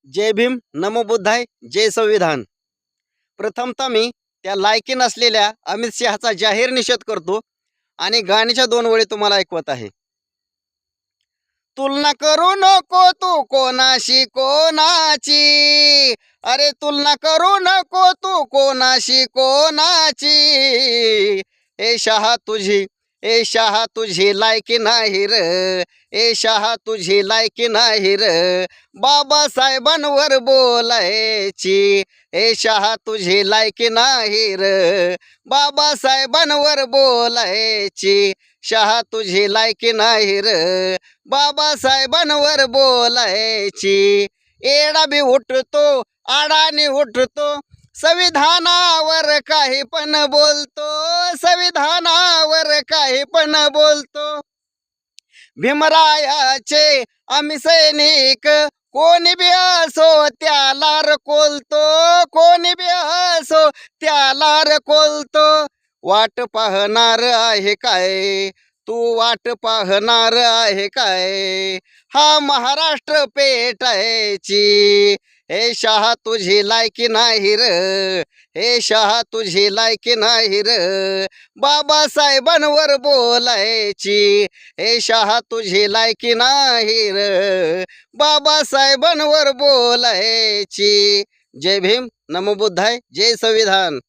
जय भीम, नमो बुद्धाय, जय संविधान. प्रथमतः मी त्या लायकी नसलेल्या अमित शहाचा जाहीर निषेध करतो आणि गाण्याच्या 2 ओळी तुम्हाला ऐकवत आहे. तुलना करू नको तू कोणाशी कोणाची, अरे तुलना करू नको तू कोणाशी कोणाची. ए शहा तुझी, ए शहा तुझी लायकी नाही र, ए शहा तुझी लायकी नाही र बाबासाहेबांवर बोलायची. ए शहा तुझी लायकी नाही र बाबासाहेबांवर बोलायची. शहा तुझी लायकी नाही र बाबासाहेबांवर बोलायची. एडा बी उठतो आडाने उठतो, संविधानावर काही पण बोलतो, संविधानावर काही पण बोलतो. भीमरायाचे आम्ही सैनिक, कोणी बी असो त्याला रकोलतो, कोणी बी असो त्याला रकोलतो. वाट पाहणार आहे काय तू, वाट पाहणार आहे काय, हा महाराष्ट्र पेटायची. हे शहा तुझी लायकी नाही र, हे शहा तुझी लायकी नाही र बाबासाहेबांवर बोलायची. हे शहा तुझी लायकी नाही र बाबासाहेबांवर बोलायची. जय भीम, नमो बुद्धाय, जय संविधान.